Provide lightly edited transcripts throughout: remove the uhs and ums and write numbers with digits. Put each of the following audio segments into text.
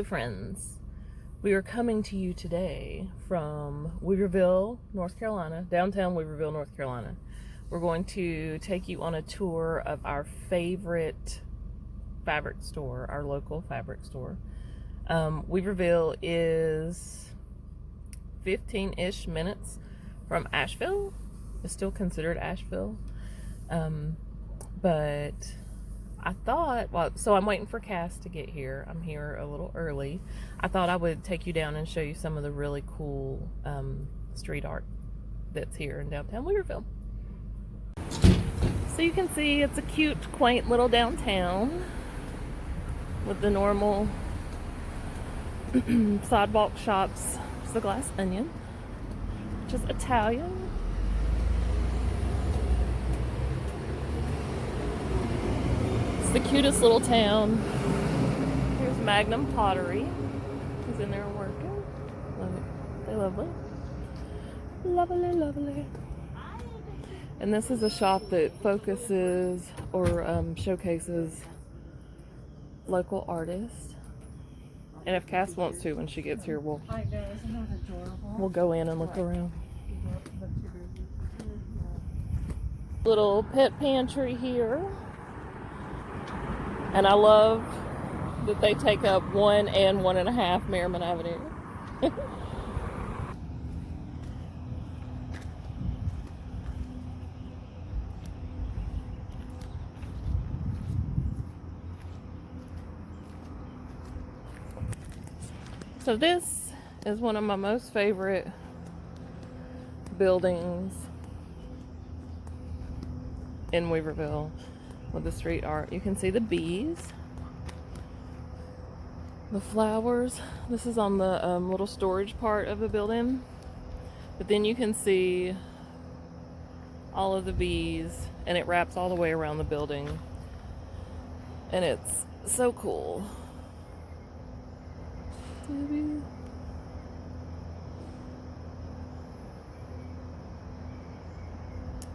Hello friends, we are coming to you today from Weaverville, North Carolina, downtown Weaverville, North Carolina. We're going to take you on a tour of our favorite fabric store, our local fabric store. Weaverville is 15-ish minutes from Asheville. It's still considered Asheville, but I thought, so I'm waiting for Cass to get here. I'm here a little early. I thought I would take you down and show you some of the really cool street art that's here in downtown Weaverville. So you can see it's a cute, quaint little downtown with the normal sidewalk shops. It's the Glass Onion, which is Italian. The cutest little town. Here's Magnum Pottery. He's in there working. Love it. They're lovely. Lovely, lovely. And this is a shop that focuses or showcases local artists. And if Cass wants to, when she gets here, we'll go in and look around. Little pet pantry here. And I love that they take up 1 and 1.5 Merriman Avenue. So this is one of my most favorite buildings in Weaverville. With the street art, you can see the bees, the flowers. This is on the little storage part of the building, but then you can see all of the bees, and it wraps all the way around the building, and it's so cool.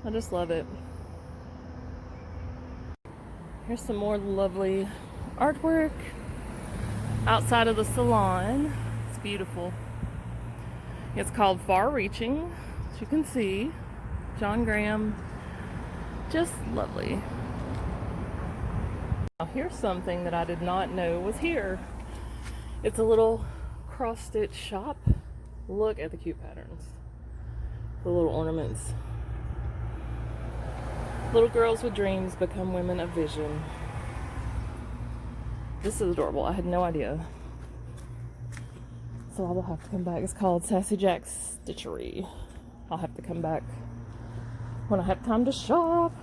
I just love it. Here's some more lovely artwork outside of the salon. It's beautiful. It's called Far Reaching, as you can see. John Graham, just lovely. Now here's something that I did not know was here. It's a little cross-stitch shop. Look at the cute patterns. The little ornaments. Little girls with dreams become women of vision. This is adorable. I had no idea. So I will have to come back. It's called Sassy Jack's Stitchery. I'll have to come back when I have time to shop.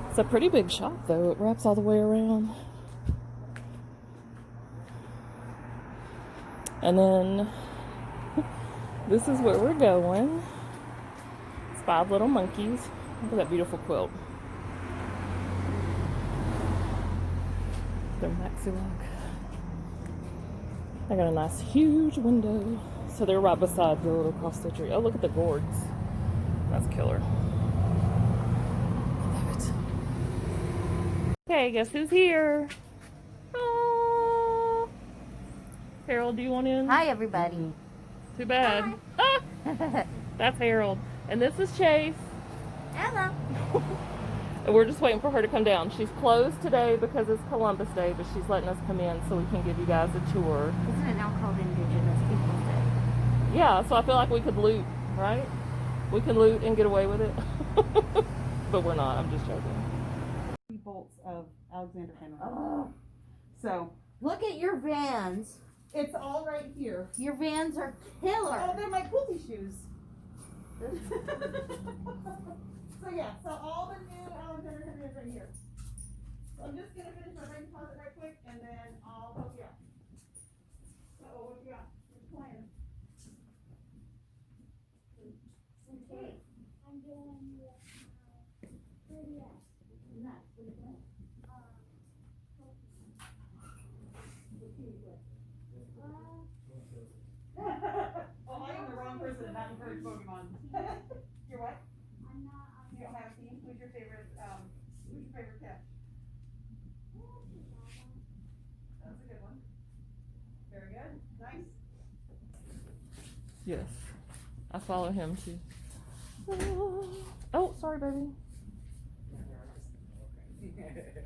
It's a pretty big shop though. It wraps all the way around. And then this is where we're going. 5 little monkeys. Look at that beautiful quilt. They're maxi lock. I got a nice huge window. So they're right beside the little cross stitchery. Oh, look at the gourds. That's killer. Love it. Okay, guess who's here? Aww. Harold, do you want in? Hi, everybody. Too bad. Ah! That's Harold. And this is Chase. Hello. And we're just waiting for her to come down. She's closed today because it's Columbus Day, but she's letting us come in so we can give you guys a tour. Isn't it now called Indigenous Peoples Day? Yeah, so I feel like we could loot, right? We can loot and get away with it. But we're not. I'm just joking. Bolts of Alexander Henry. Oh. So Look at your Vans. it's all right here. Your Vans are killer. Oh, they're my quilty shoes. So yeah, so all the new Alexander Henry is right here. So I'm just gonna finish my bank deposit right quick, and then I'll help you out. So what you got? What's the plan? Okay, I'm doing the 30S. Nice. What are you doing? Oh, I am the wrong person to not encourage Pokemon. You're what? I'm not. You don't have a team? Who's your favorite catch? That's a good one. Yes. I follow him too. Oh, sorry, baby.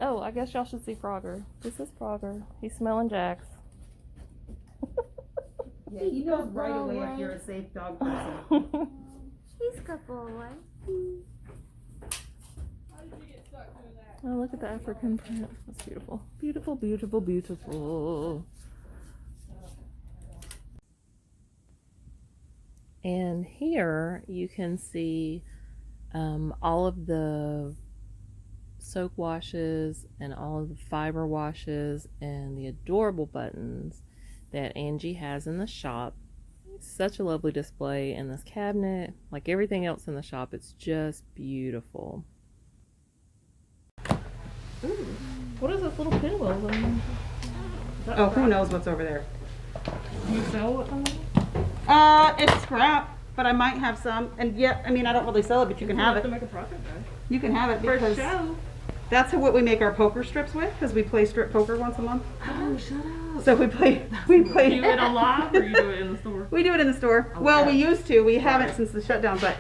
Oh, I guess y'all should see Frogger. This is Frogger. He's smelling Jax. Yeah, he knows right away if you're a safe dog person. He's a couple away. How did you get stuck doing that? Oh, look at the African print. That's beautiful. Beautiful, beautiful, beautiful. And here you can see all of the soak washes and all of the fiber washes and the adorable buttons that Angie has in the shop. Such a lovely display in this cabinet. Like everything else in the shop, it's just beautiful. Ooh, what is this little pinwheel thing? Oh, who knows what's over there? Do you sell it? It's scrap, but I might have some. And yeah, I mean, I don't really sell it, but you can have To it. make a profit, guys. You can have it For because show. that's what we make our poker strips with, because we play strip poker once a month. Oh, shut up. So we play. Do you do it on live or you do it in the store? We do it in the store. Well, we used to. We haven't since the shutdown, but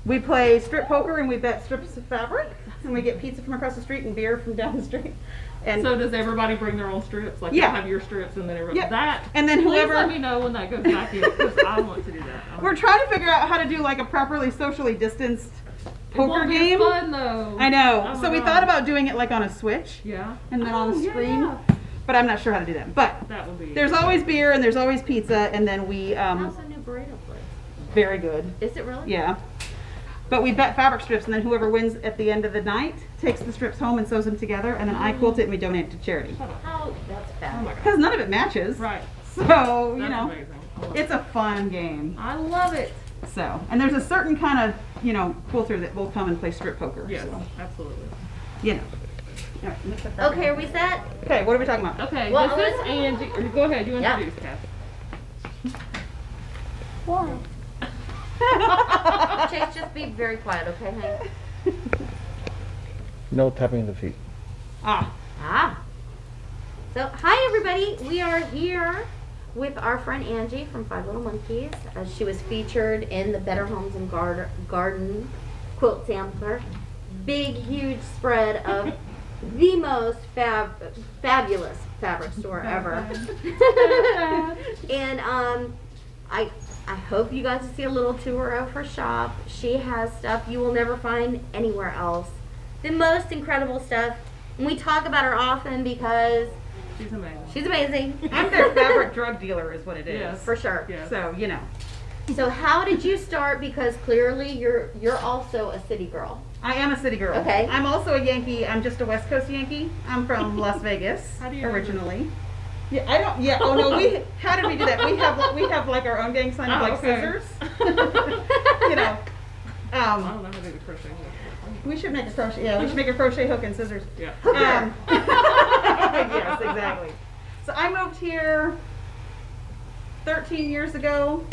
we play strip poker and we bet strips of fabric, and we get pizza from across the street and beer from down the street. And So does everybody bring their own strips? Like Yeah. you have your strips and then everybody Yeah. that. And then Please whoever- let me know when that goes back in because I want to do that. we're trying to figure out how to do like a properly socially distanced poker It game. won't be fun though. I know. Oh my So we God. thought about doing it like on a Switch Yeah. and then on Oh, a yeah, screen, yeah. but I'm not sure how to do that. But That would be. there's always beer and there's always pizza, and then we How's the new burrito place? very good. Is it really? Yeah. But we bet fabric strips, and then whoever wins at the end of the night takes the strips home and sews them together, and then I quilt it and we donate it to charity. How? That's Oh bad. my God. Because none of it matches. Right. So, you That's know, amazing. I love it's a fun game. I love it. So, and there's a certain kind of, quilter that will come and play strip poker. Yes, So, absolutely. you know. All right, mix up that Okay, are we set? Okay, what are we talking about? Okay, Well, this is let's- Angie. Or go ahead, you Yeah. introduce, Kath. Why? Chase, just be very quiet, okay, honey? No tapping the feet. Ah, So, hi everybody. We are here with our friend Angie from Five Little Monkeys. She was featured in the Better Homes and Garden quilt sampler. Big, huge spread of the most fabulous fabric store ever. And I hope you guys see a little tour of her shop. She has stuff you will never find anywhere else. The most incredible stuff. And we talk about her often because She's amazing. she's amazing. I'm their fabric drug dealer is what it is. Yes. For sure. Yes. So, So how did you start? Because clearly you're also a city girl. I am a city girl. Okay. I'm also a Yankee. I'm just a West Coast Yankee. I'm from Las Vegas How do you originally. Yeah, I don't. Yeah. Oh no. How did we do that? We have like our own gang sign of Oh, like okay. scissors. I don't know how to do the crochet. We should make a crochet. Yeah, we should make a crochet hook and scissors. Yeah. Yes, exactly. So I moved here 13 years ago.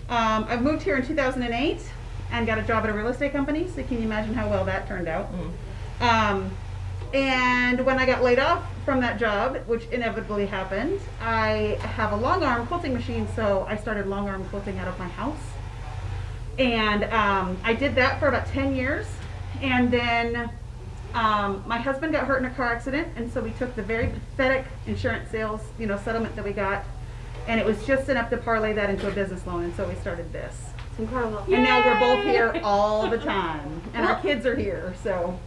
I moved here in 2008 and got a job at a real estate company. So can you imagine how well that turned out? And when I got laid off from that job, which inevitably happened, I have a long arm quilting machine, so I started long arm quilting out of my house. And I did that for about 10 years. And then my husband got hurt in a car accident, and so we took the very pathetic insurance sales, settlement that we got, and it was just enough to parlay that into a business loan, and so we started this. It's incredible. And now we're both here all the time, and our kids are here, so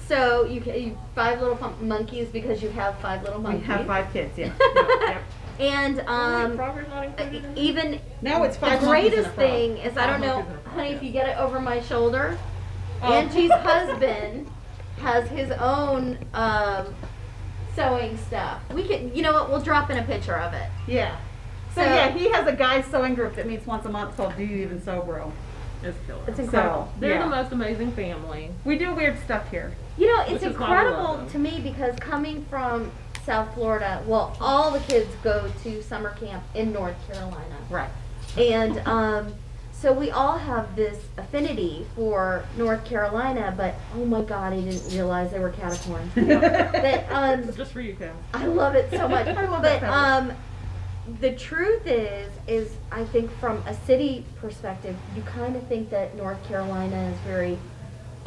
So you Five Little Monkeys because you have 5 little we monkeys. have 5 kids. Yeah. Yep. And Frogger's not included in it? even Now it's the 5 monkeys and a greatest frog. thing is, I don't know, monkeys and a frog, honey, yeah. if you get it over my shoulder, Oh. Angie's husband has his own sewing stuff. We can, you know what? We'll drop in a picture of it. Yeah. So yeah, he has a guys sewing group that meets once a month called Do You Even Sew Bro? It's killer. It's incredible. So, They're yeah. the most amazing family. We do weird stuff here. You know, it's Which is why we love incredible them. to me because coming from South Florida, well, all the kids go to summer camp in North Carolina. Right. And so we all have this affinity for North Carolina, but oh my God, I didn't realize they were catacorns. But Just for you, Kath. I love it so much. I love but that fabric. the truth is I think from a city perspective, you kind of think that North Carolina is very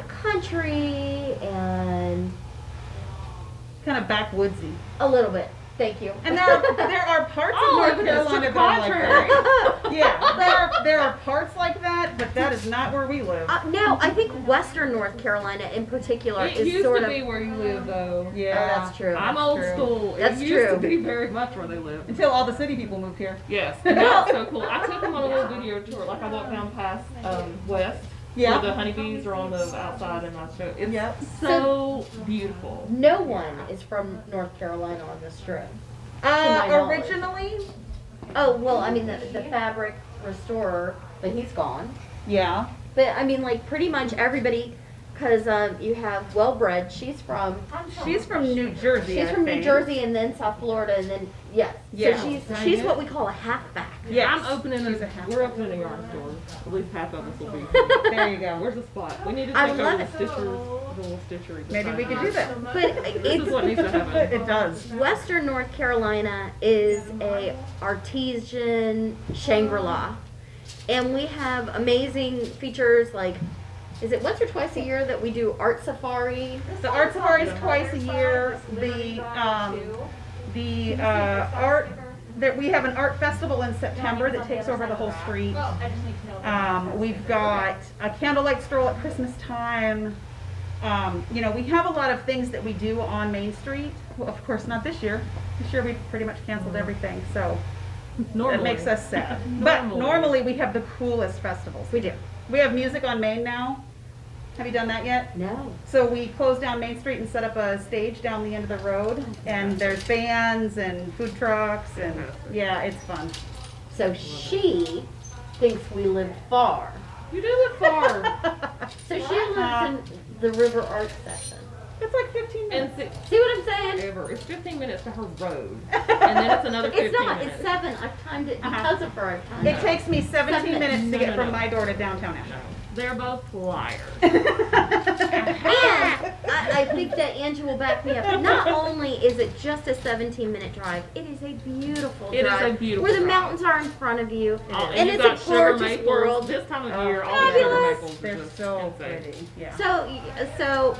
country and Kind of backwoodsy. a little bit. Thank you. And there are parts of Oh, North it is to Carolina the that are like contrary. that. Yeah, there are parts like that, but that is not where we live. No, I think Western North Carolina in particular It is used sort to of. be where you live, though. Yeah, Oh, that's true. I'm That's old true. school. That's it used true. to be very much where they live. Until all the city people moved here. Yes, and that's so cool. I took them on a little video tour. Like I walked down past West, Yeah. where the honeybees are on the outside, and I showed. It's Yep. so beautiful. No one is from North Carolina on this trip. my knowledge. Originally, Oh, well, I mean, the fabric restorer, but he's gone. yeah. But I mean, like, pretty much everybody, because you have Well-Bred, she's from New Jersey. She's I from New think. Jersey and then South Florida and then, yes. Yeah. So Dang she's it. what we call a halfback. Yes. I'm opening She's a half. we're opening a yarn store. At least half of us will be. There you go. Where's the spot? We need to I take love over it. the stitchers, the little stitchery. Maybe we could do that. But This is what needs to happen. It does. Western North Carolina is a artisan Shangri-La. And we have amazing features like, is it once or twice a year that we do art safari? The art safari is twice a year. The art that we have an art festival in September that takes over the whole street. We've got a candlelight stroll at Christmas time. You know, we have a lot of things that we do on Main Street. Well, of course, not this year. This year we pretty much canceled everything, so Normally. that makes us sad. But normally we have the coolest festivals. We do. We have music on Main now. Have you done that yet? No. So we closed down Main Street and set up a stage down the end of the road, and there's bands and food trucks, and yeah, it's fun. So she thinks we lived far. You do look far. So she lives in the River Arts section. It's like 15 minutes. And See what I'm saying? ever. It's 15 minutes to her road, and then it's another 15 It's not. minutes. It's 7. I've timed it Uh-huh. because of her. I've timed It takes me 17 minutes to No, get no, from no. my door to downtown Ashland. They're both liars. And I think that Angie will back me up. Not only is it just a 17-minute drive, it is a beautiful It is drive. a beautiful where the drive. mountains are in front of you. Oh, And you it's got a sugar gorgeous maples. world. This time of year, all the sugar Fabulous. maples are They're just so insane. pretty. Yeah. So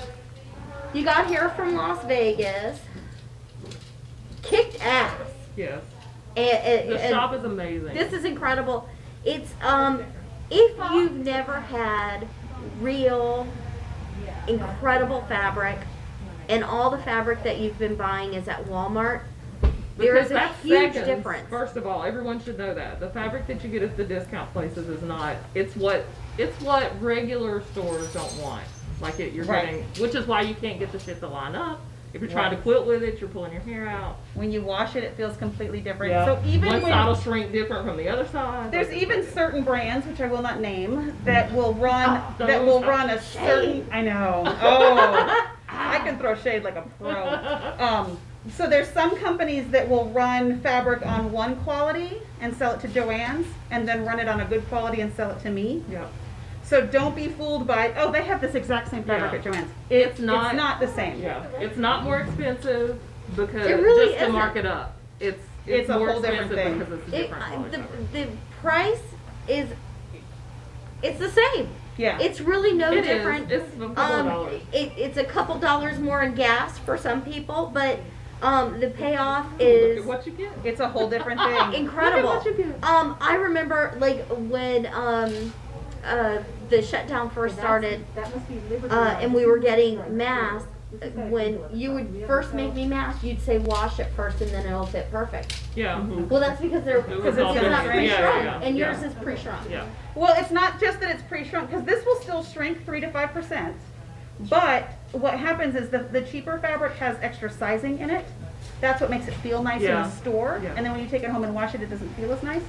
you got here from Las Vegas, kicked ass. Yes. And The shop is amazing. this is incredible. It's if you've never had real incredible fabric and all the fabric that you've been buying is at Walmart, there Because is a that's huge seconds. difference. First of all, everyone should know that the fabric that you get at the discount places is not. It's what regular stores don't want. Like you're Right. getting, which is why you can't get the shit to line up. If you're trying Right. to quilt with it, you're pulling your hair out. When you wash it, it feels completely different. Yeah. So even one when side will shrink different from the other side. there's Like, even certain brands, which I will not name, that will run Oh, that will those run are a certain. I know. Oh, I can throw shade like a pro. So there's some companies that will run fabric on one quality and sell it to Joann's, and then run it on a good quality and sell it to me. Yeah. So don't be fooled by, oh, they have this exact same fabric Yeah. at Joann's. It's not- It's not the same. Yeah. It's not more expensive because It really just to isn't. mark it up. It's It's a more whole different expensive thing. because it's a different quality fabric. The price is it's the same. Yeah. It's really no It is. different. It's a couple of dollars. It's a couple dollars more in gas for some people, but the payoff Look is at what you get. It's a whole different thing. incredible. Look at what you get. I remember like when the shutdown first started, and we were getting masks. When you would first make me masks, you'd say wash it first, and then it'll fit perfect. Yeah. Well, that's because they're was it's all not different. pre-shrunk, Yeah, yeah, and yours yeah. is pre-shrunk. Yeah. Well, it's not just that it's pre-shrunk, because this will still shrink 3 to 5%. But what happens is the cheaper fabric has extra sizing in it. That's what makes it feel nice in Yeah. the store. Yeah. And then when you take it home and wash it, it doesn't feel as nice.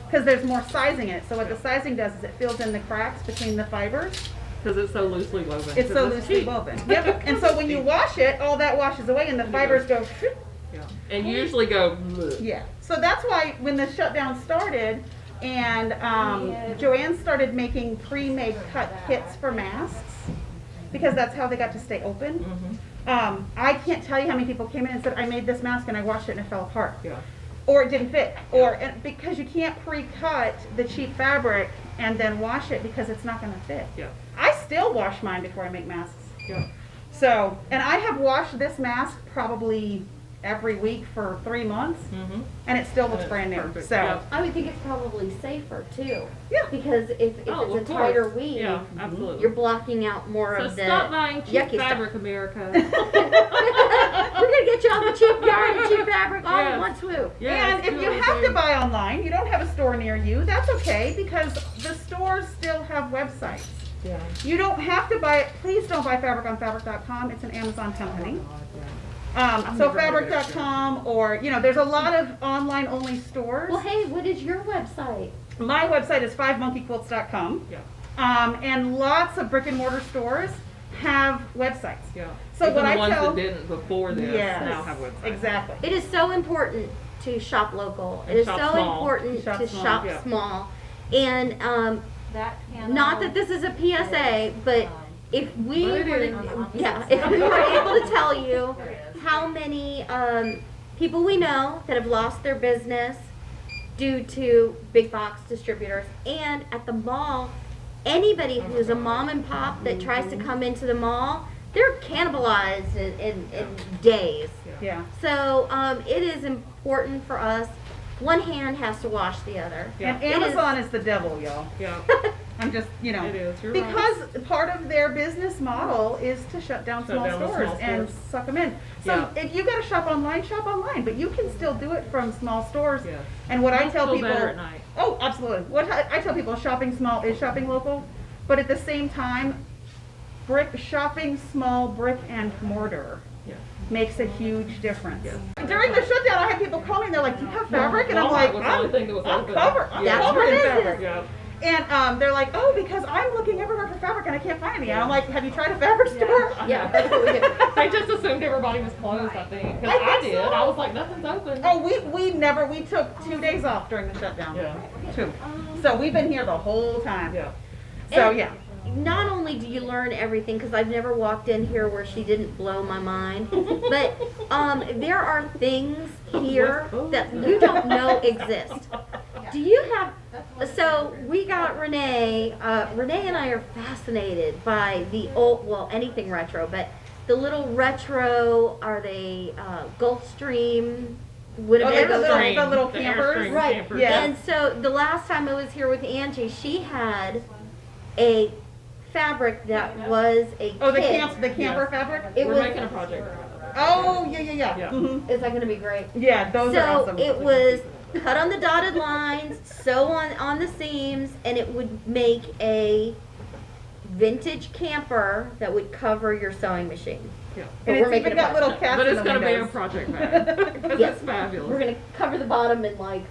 Because there's more sizing in it. So what the sizing does is it fills in the cracks between the fibers. Because it's so loosely woven. It's 'Cause so loosely cheap. woven. Yep. And so when you wash it, all that washes away and the fibers go shoop. Yeah. And you usually go. "Bleh." Yeah. So that's why when the shutdown started and Joanne started making pre-made cut kits for masks, because that's how they got to stay open. Mhm. I can't tell you how many people came in and said, I made this mask and I washed it and it fell apart. Yeah. or it didn't fit, or and because you can't pre-cut the cheap fabric and then wash it because it's not going to fit. Yeah. I still wash mine before I make masks. Yeah. So, and I have washed this mask probably every week for 3 months, and it still looks it's brand new. perfect. So, Yeah. I would think it's probably safer too. Yeah. Because if Oh, it's of a tighter course. weave, Yeah, absolutely. you're blocking out more So of the stop buying cheap yucky fabric, America. stuff. We're gonna get you off the cheap yarn and cheap fabric all in Yes. one swoop. Yeah, and if you have to buy online, you don't have a store near you, that's okay because the stores still have websites. Yeah. You don't have to buy it. Please don't buy fabric on fabric.com. It's an Amazon company. So never heard of it. fabric.com or, there's a lot of online only stores. Well, hey, what is your website? My website is 5monkeyquilts.com. Yeah. And lots of brick and mortar stores have websites. Yeah. So Even what the I ones tell- that didn't before this Yes, now have websites. exactly. It is so important to shop local. It And is shop so small. important Shop to small, shop yeah. small. And not that this is a PSA, but if we But it were is. if we were able to tell you how many people we know that have lost their business due to big box distributors, and at the mall, anybody who's a mom and pop that tries to come into the mall, they're cannibalized in days. Yeah. So it is important for us. One hand has to wash the other. Yeah. And Amazon is the devil, y'all. Yeah. I'm just, It is. You're because right. part of their business model is to shut down Shut small down the stores small and stores. suck them in. So Yeah. if you got to shop online, but you can still do it from small stores. Yeah. And what I You'll tell feel people, better at night. oh, absolutely. What I tell people, shopping small is shopping local, but at the same time, shopping small brick and mortar Yeah. makes a huge difference. Yeah. During the shutdown, I had people call me and they're like, "Do you have fabric?" And I'm Walmart like, was the only thing that was I'm open. covered. I'm Yeah. covered in That's what it fabric." is. Yeah. And they're like, "Oh, because I'm looking everywhere for fabric and I can't find any." And I'm like, "Have you tried a fabric store?" Yeah, that's what we do. They just assumed everybody was closed, I think. Because I I think did. so. I was like, nothing's open. Oh, we took 2 days off during the shutdown. Yeah. 2. So we've been here the whole time. Yeah. So And yeah. Not only do you learn everything, because I've never walked in here where she didn't blow my mind, but there are things here that you don't know exist. Do you have? So we got Renee. Renee and I are fascinated by the old, well, anything retro, but the little retro. Are they Gulfstream? Whatever Oh, those the are. little The campers? Airstream Right. campers. Yeah. And so the last time I was here with Angie, she had a fabric that was a Oh, the kit. camper fabric? It We're was. making a project. Oh, yeah. Yeah. Mhm. Is that going to be great? Yeah, those are So awesome. it was cut on the dotted lines, sew on the seams, and it would make a vintage camper that would cover your sewing machine. Yeah. But And we're it's making even a got little project. cats But in it's the going to be a windows. project bag. Because Yes. it's fabulous. We're going to cover the bottom in like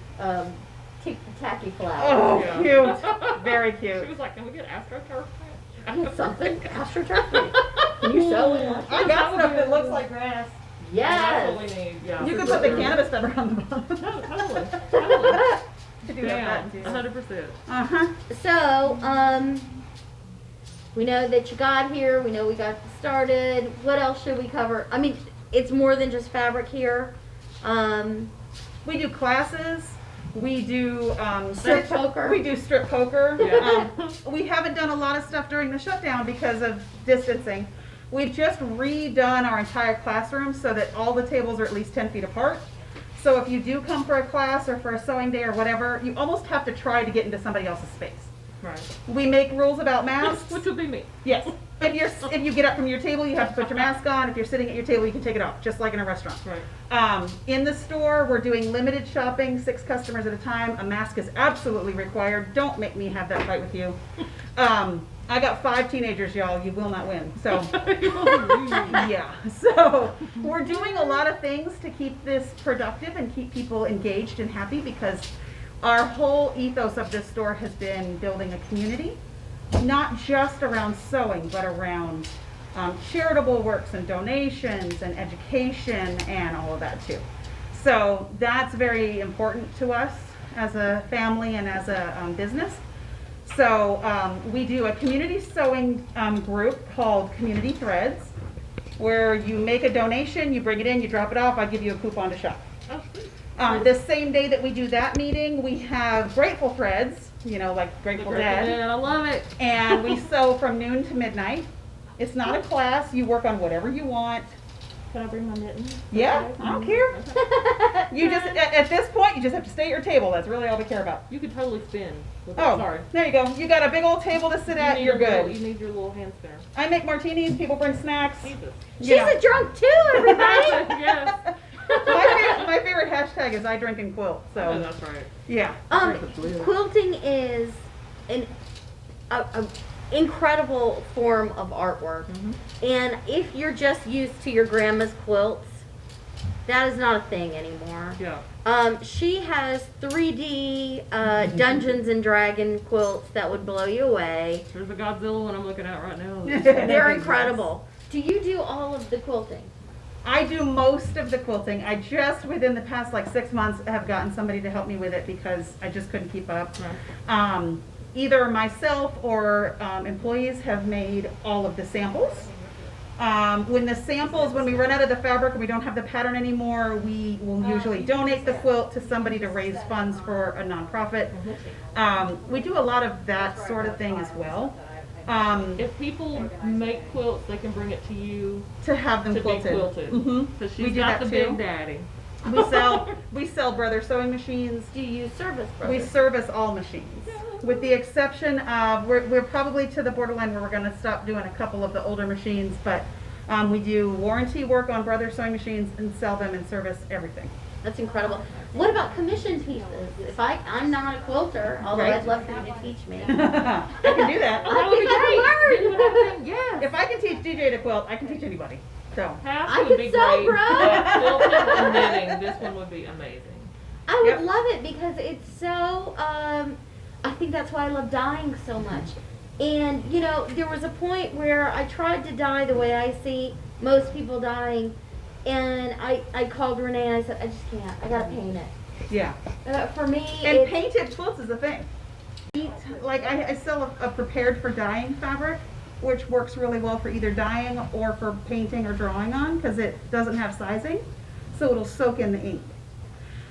tacky flowers. Oh, Yeah. cute. Very She cute. was like, can we get AstroTurf? Something astroturf. Can you sew in one? I got stuff that looks like grass. That's Yes. what we need. Yeah. You could put the cannabis fabric on the bottom. No, totally. Totally. To do Down. that too. 100%. Uh-huh. So, we know that you got here. We know we got started. What else should we cover? I mean, it's more than just fabric here. We do classes. We do Strip poker. We do strip poker. Yeah. We haven't done a lot of stuff during the shutdown because of distancing. We've just redone our entire classroom so that all the tables are at least 10 feet apart. So if you do come for a class or for a sewing day or whatever, you almost have to try to get into somebody else's space. Right. We make rules about masks. Which would be me. Yes. If you get up from your table, you have to put your mask on. If you're sitting at your table, you can take it off, just like in a restaurant. Right. In the store, we're doing limited shopping, 6 customers at a time. A mask is absolutely required. Don't make me have that fight with you. I got 5 teenagers, y'all. You will not win. So, yeah. So, we're doing a lot of things to keep this productive and keep people engaged and happy because our whole ethos of this store has been building a community, not just around sewing, but around charitable works and donations and education and all of that too. So that's very important to us as a family and as a business. So we do a community sewing group called Community Threads, where you make a donation, you bring it in, you drop it off, I give you a coupon to shop. Oh, sweet. The same day that we do that meeting, we have Grateful Threads, you know, like Grateful Dead. I love it. And we sew from noon to midnight. It's not a class. You work on whatever you want. Can I bring my mittens? Yeah, I don't care. You just, at this point, you just have to stay at your table. That's really all we care about. You could totally spin. With Oh, sorry. there you go. You got a big old table to sit at. You're good. You need your little hand spinner. I make martinis. People bring snacks. Jesus. She's You know. a drunk too, everybody. Yes. My favorite hashtag is I drink and quilt. Oh, So that's right. yeah. Quilting is an a incredible form of artwork. And if you're just used to your grandma's quilts, that is not a thing anymore. Yeah. She has 3D Dungeons and Dragon quilts that would blow you away. There's a Godzilla one I'm looking at right now. They're incredible. Do you do all of the quilting? I do most of the quilting. I just within the past like 6 months have gotten somebody to help me with it because I just couldn't keep up. Right. Either myself or employees have made all of the samples. When we run out of the fabric and we don't have the pattern anymore, we will usually donate the quilt to somebody to raise funds for a nonprofit. We do a lot of that sort of thing as well. If people make quilts, they can bring it to you To have them to quilted. be quilted. Mhm. Because We she's do got that the too. big daddy. We sell brother sewing machines. Do you use service We brothers? service all machines, with the exception of, we're probably to the borderline where we're gonna stop doing a couple of the older machines, but we do warranty work on brother sewing machines and sell them and service everything. That's incredible. What about commission pieces? If I'm not a quilter, although Right. I'd love for you to teach me. I can do that. That would be I great. Yes. If I can teach DJ to quilt, I can teach anybody, so. Half I would could be sew, great. bro. But quilting and knitting, this one would be amazing. I would Yep. love it because it's so, I think that's why I love dyeing so much. And, you know, there was a point where I tried to dye the way I see most people dyeing. And I called Renee and I said, I just can't. I gotta paint it. Yeah. For me, And it's, painted quilts is a thing. Like I sell a prepared for dyeing fabric, which works really well for either dyeing or for painting or drawing on, because it doesn't have sizing, so it'll soak in the ink.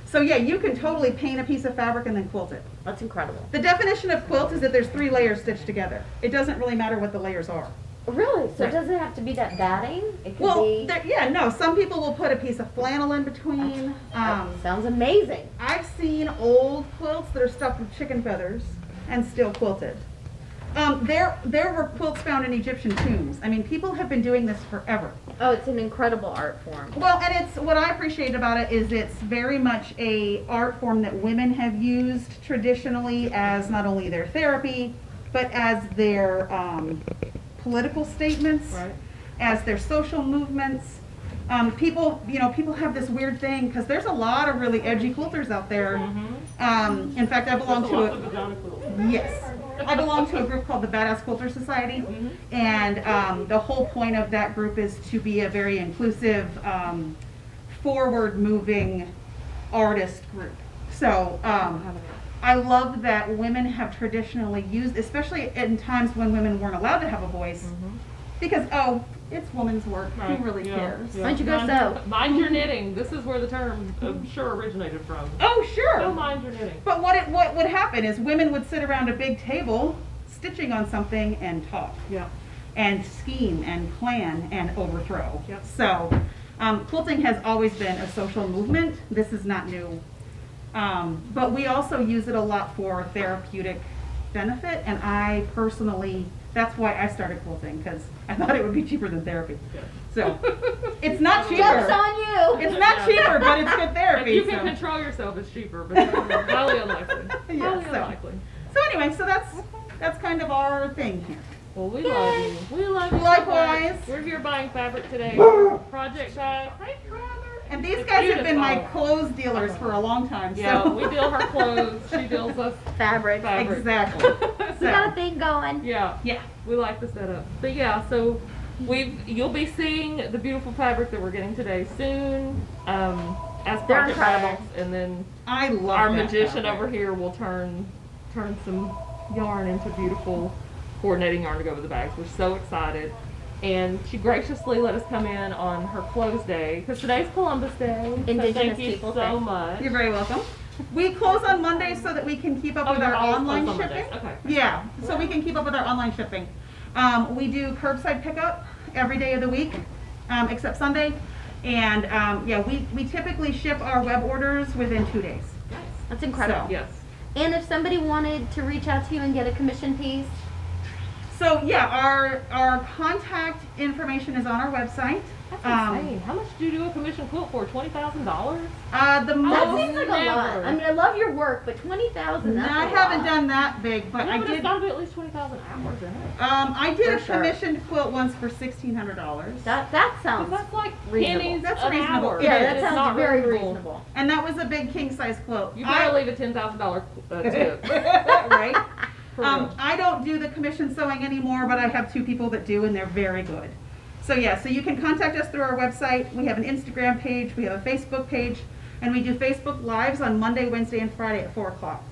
So yeah, you can totally paint a piece of fabric and then quilt it. that's incredible. The definition of quilt is that there's 3 layers stitched together. It doesn't really matter what the layers are. Really? So Right. it doesn't have to be that batting? It could Well, be. some people will put a piece of flannel in between. Sounds amazing. I've seen old quilts that are stuffed with chicken feathers and still quilted. There were quilts found in Egyptian tombs. I mean, people have been doing this forever. Oh, it's an incredible art form. Well, and it's what I appreciate about it is it's very much a art form that women have used traditionally as not only their therapy, but as their political statements, Right. as their social movements. People have this weird thing because there's a lot of really edgy quilters out there. In fact, I belong There's to lots a of vagina quilts. yes, I belong to a group called the Badass Quilter Society, and the whole point of that group is to be a very inclusive, forward-moving artist group. So I love that women have traditionally used, especially in times when women weren't allowed to have a voice, because it's woman's work. Right, Who really yeah, cares? yeah. Why don't you go Mind sew? your- Mind your knitting. This is where the term I'm sure originated from. Oh, sure. Go mind your knitting. But what would happen is women would sit around a big table stitching on something and talk Yeah. and scheme and plan and overthrow. Yep. So quilting has always been a social movement. This is not new. But we also use it a lot for therapeutic benefit, and I personally, that's why I started quilting, because I thought it would be cheaper than therapy. So it's not cheaper. Joke's on you. It's not cheaper, but it's good If therapy. you can so. control yourself, it's cheaper, but it's highly unlikely. Yeah, Highly so. unlikely. So anyway, so that's kind of our thing here. Well, we love you. We love you. so Likewise. much. We're here buying fabric today. Project Time. Hey, brother. And these It's guys have been my beautiful. clothes dealers for a long time. Yeah, So. we deal her clothes. She deals us Fabric. fabric. Exactly. We got a thing going. Yeah. Yeah. We like the setup. But yeah, so you'll be seeing the beautiful fabric that we're getting today soon. As They're Project incredible. bags, and then I love our that magician fabric. over here will turn some yarn into beautiful coordinating yarn to go with the bags. We're so excited. And she graciously let us come in on her close day because today's Columbus Day. So Indigenous thank you Peoples so Day. much. You're very welcome. We close on Mondays so that we can keep up with you're our always online closed on shipping. Mondays. Okay. Yeah, so we can keep up with our online shipping. We do curbside pickup every day of the week, except Sunday. And yeah, we typically ship our web orders within 2 days. That's incredible. So- Yes. And if somebody wanted to reach out to you and get a commission piece, So yeah, our contact information is on our website. That's insane. How much do you do a commission quilt for? $20,000? The that most. seems like a lot. never. I mean, I love your work, but 20,000. No, That's I a haven't lot. done that big, but Yeah, I but did. it's got to be at least 20,000 hours in it. I did For a sure. commissioned quilt once for $1,600, That sounds. That's like reasonable. pennies That's an reasonable. hour. It Yeah, is. that It's sounds not very reasonable. reasonable. and that was a big king size quilt. You better leave a $10,000 tip. Right? For real. I don't do the commission sewing anymore, but I have 2 people that do, and they're very good. So yeah, so you can contact us through our website. We have an Instagram page, we have a Facebook page, and we do Facebook Lives on Monday, Wednesday, and Friday at 4 o'clock.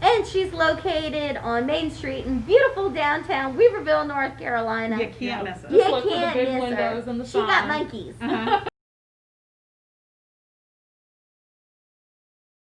And she's located on Main Street in beautiful downtown Weaverville, North Carolina. You can't miss You us. Look for the can't big miss windows her. and the She got sign. monkeys. Uh-huh.